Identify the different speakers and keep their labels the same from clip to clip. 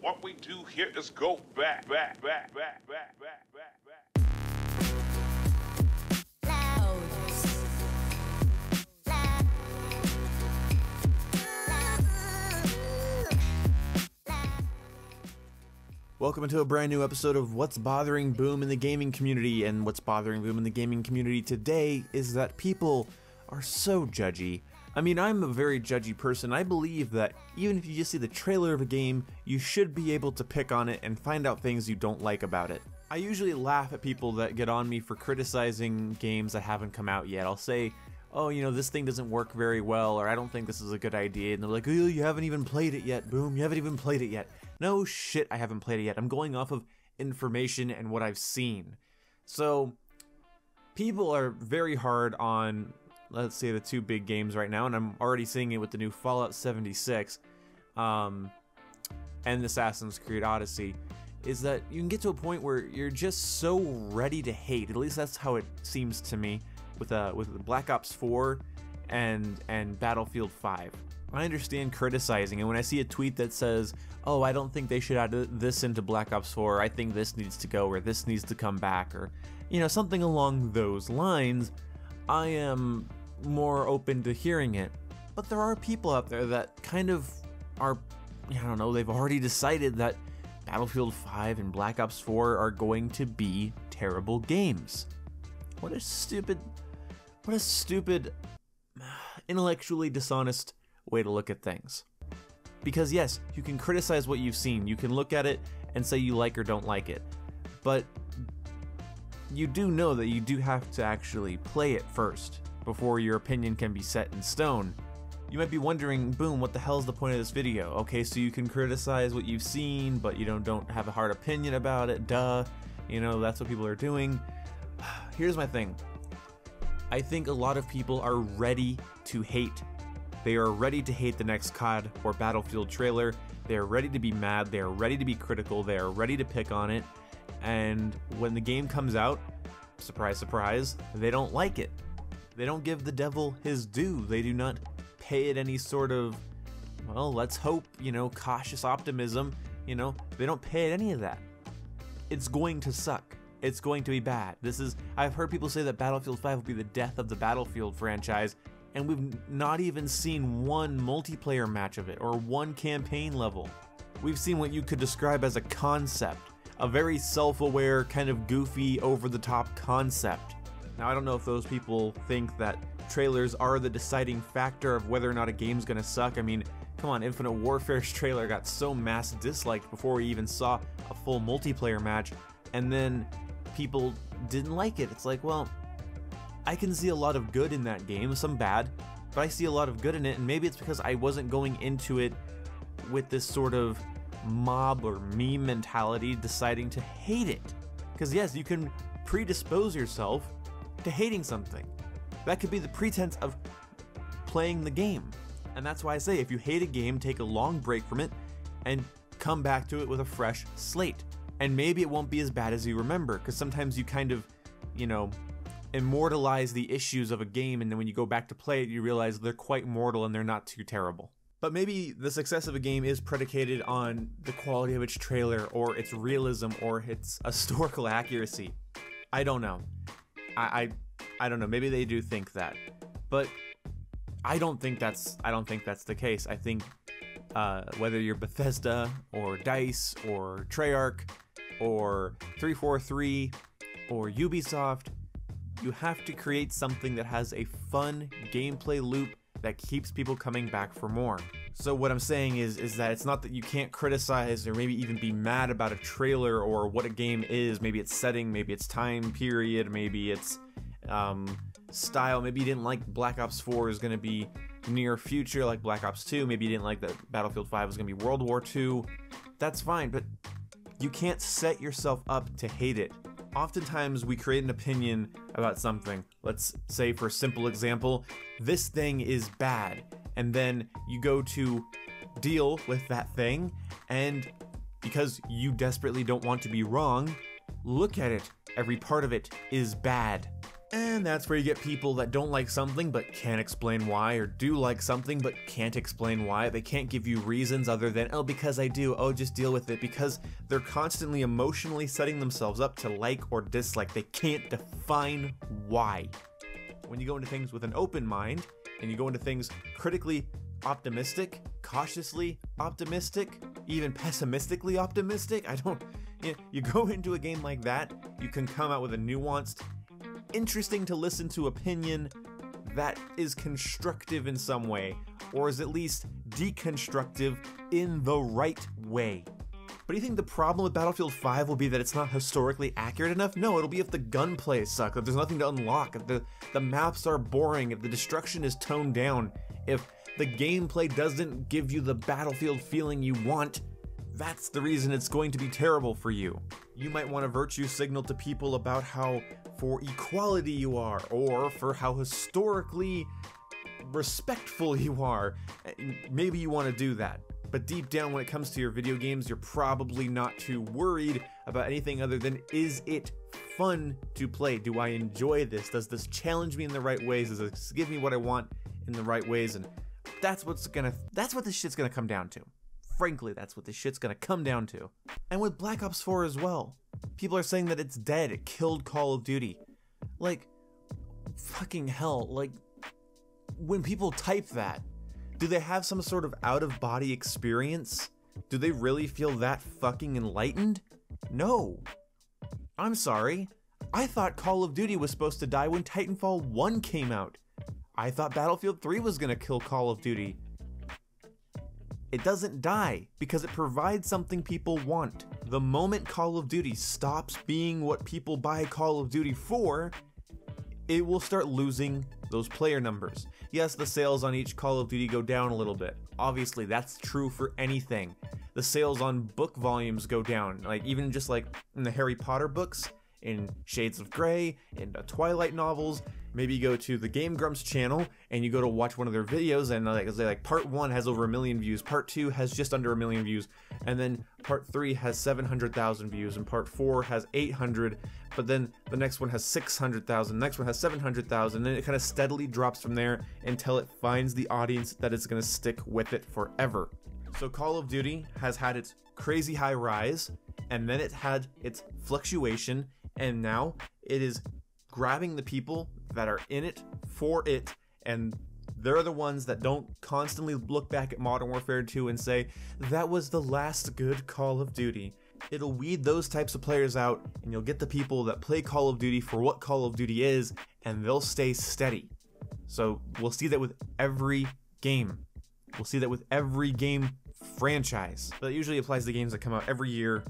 Speaker 1: What we do here is go back.
Speaker 2: Welcome into a brand new episode of What's Bothering Boom in the Gaming Community, and what's bothering Boom in the gaming community today is that people are so judgy. I mean, I'm a very judgy person. I believe that even if you just see the trailer of a game, you should be able to pick on it and find out things you don't like about it. I usually laugh at people that get on me for criticizing games that haven't come out yet. I'll say, oh, you know, this thing doesn't work very well, or I don't think this is a good idea, and they're like, oh, you haven't even played it yet, Boom, you haven't even played it yet. No shit, I haven't played it yet. I'm going off of information and what I've seen. So, people are very hard on, let's say, the two big games right now, and I'm already seeing it with the new Fallout 76, and Assassin's Creed Odyssey, is that you can get to a point where you're just so ready to hate. At least that's how it seems to me with Black Ops 4 and Battlefield 5. I understand criticizing, and when I see a tweet that says, oh, I don't think they should add this into Black Ops 4, I think this needs to go, or this needs to come back, or, you know, something along those lines, I am more open to hearing it. But there are people out there that kind of are, I don't know, they've already decided that Battlefield 5 and Black Ops 4 are going to be terrible games. What a stupid, intellectually dishonest way to look at things. Because yes, you can criticize what you've seen, you can look at it and say you like or don't like it, but you do know that you do have to actually play it first before your opinion can be set in stone. You might be wondering, Boom, what the hell is the point of this video? Okay, so you can criticize what you've seen, but you don't have a hard opinion about it, duh. You know, that's what people are doing. Here's my thing. I think a lot of people are ready to hate. They are ready to hate the next COD or Battlefield trailer. They are ready to be mad. They are ready to be critical. They are ready to pick on it. And when the game comes out, surprise, surprise, they don't like it. They don't give the devil his due. They do not pay it any sort of, well, let's hope, you know, cautious optimism. You know, they don't pay it any of that. It's going to suck. It's going to be bad. I've heard people say that Battlefield 5 will be the death of the Battlefield franchise, and we've not even seen one multiplayer match of it, or one campaign level. We've seen what you could describe as a concept, a very self-aware, kind of goofy, over-the-top concept. Now, I don't know if those people think that trailers are the deciding factor of whether or not a game's gonna suck. I mean, come on, Infinite Warfare's trailer got so mass disliked before we even saw a full multiplayer match, and then people didn't like it. It's like, well, I can see a lot of good in that game, some bad, but I see a lot of good in it, and maybe it's because I wasn't going into it with this sort of mob or meme mentality deciding to hate it. Because yes, you can predispose yourself to hating something. That could be the pretense of playing the game. And that's why I say, if you hate a game, take a long break from it and come back to it with a fresh slate. And maybe it won't be as bad as you remember, because sometimes you kind of, you know, immortalize the issues of a game, and then when you go back to play it, you realize they're quite mortal and they're not too terrible. But maybe the success of a game is predicated on the quality of its trailer, or its realism, or its historical accuracy. I don't know. I don't know. Maybe they do think that, but I don't think that's the case. I think whether you're Bethesda or DICE or Treyarch or 343 or Ubisoft, you have to create something that has a fun gameplay loop that keeps people coming back for more. So what I'm saying is that it's not that you can't criticize or maybe even be mad about a trailer or what a game is. Maybe it's setting, maybe it's time period, maybe it's style. Maybe you didn't like Black Ops 4 is going to be near future like Black Ops 2. Maybe you didn't like that Battlefield 5 was going to be World War II. That's fine, but you can't set yourself up to hate it. Oftentimes we create an opinion about something. Let's say, for a simple example, this thing is bad, and then you go to deal with that thing, and because you desperately don't want to be wrong, look at it. Every part of it is bad. And that's where you get people that don't like something but can't explain why, or do like something but can't explain why. They can't give you reasons other than, oh, because I do, oh, just deal with it, because they're constantly emotionally setting themselves up to like or dislike. They can't define why. When you go into things with an open mind, and you go into things critically optimistic, cautiously optimistic, even pessimistically optimistic, you go into a game like that, you can come out with a nuanced, interesting to listen to opinion that is constructive in some way, or is at least deconstructive in the right way. But do you think the problem with Battlefield 5 will be that it's not historically accurate enough? No, it'll be if the gunplay sucks, if there's nothing to unlock, if the maps are boring, if the destruction is toned down, if the gameplay doesn't give you the Battlefield feeling you want. That's the reason it's going to be terrible for you. You might want to virtue signal to people about how for equality you are, or for how historically respectful you are. Maybe you want to do that. But deep down, when it comes to your video games, you're probably not too worried about anything other than, is it fun to play? Do I enjoy this? Does this challenge me in the right ways? Does this give me what I want in the right ways? And that's what this shit's gonna come down to. Frankly, that's what this shit's gonna come down to. And with Black Ops 4 as well. People are saying that it's dead, it killed Call of Duty. Like, fucking hell, like, when people type that, do they have some sort of out-of-body experience? Do they really feel that fucking enlightened? No. I'm sorry. I thought Call of Duty was supposed to die when Titanfall 1 came out. I thought Battlefield 3 was gonna kill Call of Duty. It doesn't die, because it provides something people want. The moment Call of Duty stops being what people buy Call of Duty for, it will start losing those player numbers. Yes, the sales on each Call of Duty go down a little bit. Obviously, that's true for anything. The sales on book volumes go down, like even just like in the Harry Potter books, in Shades of Grey, in the Twilight novels. Maybe you go to the Game Grumps channel and you go to watch one of their videos, and like part 1 has over 1 million views, part 2 has just under 1 million views, and then part 3 has 700,000 views, and part 4 has 800, but then the next one has 600,000, the next one has 700,000, and then it kind of steadily drops from there until it finds the audience that is going to stick with it forever. So Call of Duty has had its crazy high rise, and then it had its fluctuation, and now it is grabbing the people that are in it for it, and they're the ones that don't constantly look back at Modern Warfare 2 and say, that was the last good Call of Duty. It'll weed those types of players out, and you'll get the people that play Call of Duty for what Call of Duty is, and they'll stay steady. So we'll see that with every game. We'll see that with every game franchise. But it usually applies to games that come out every year,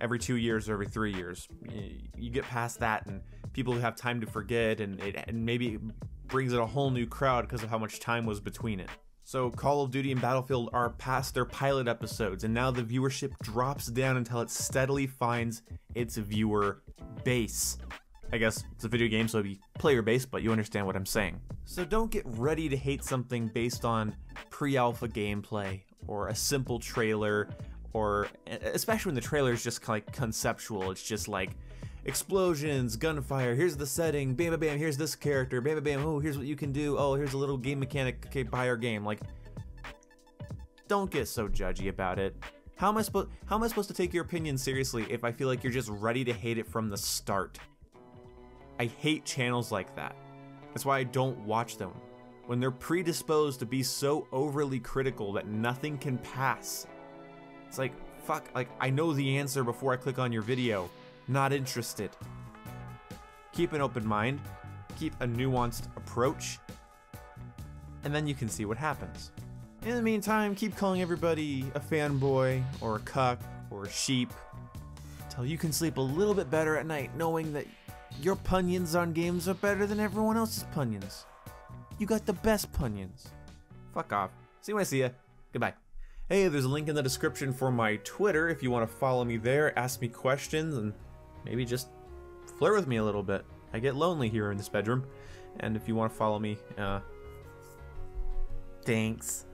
Speaker 2: every 2 years or every 3 years. You get past that, and people have time to forget, and maybe it brings in a whole new crowd because of how much time was between it. So Call of Duty and Battlefield are past their pilot episodes, and now the viewership drops down until it steadily finds its viewer base. I guess it's a video game, so it'd be player based, but you understand what I'm saying. So don't get ready to hate something based on pre-alpha gameplay, or a simple trailer, or especially when the trailer is just like conceptual. It's just like explosions, gunfire, here's the setting, bam bam bam, here's this character, bam bam bam, oh, here's what you can do, oh, here's a little game mechanic, okay, buy our game. Like, don't get so judgy about it. How am I supposed to take your opinion seriously if I feel like you're just ready to hate it from the start? I hate channels like that. That's why I don't watch them. When they're predisposed to be so overly critical that nothing can pass. It's like, fuck, like, I know the answer before I click on your video. Not interested. Keep an open mind, keep a nuanced approach, and then you can see what happens. In the meantime, keep calling everybody a fanboy, or a cuck, or a sheep, until you can sleep a little bit better at night knowing that your punions on games are better than everyone else's punions. You got the best punions. Fuck off. See you when I see ya. Goodbye. Hey, there's a link in the description for my Twitter if you want to follow me there, ask me questions, and maybe just flirt with me a little bit. I get lonely here in this bedroom. And if you want to follow me, thanks.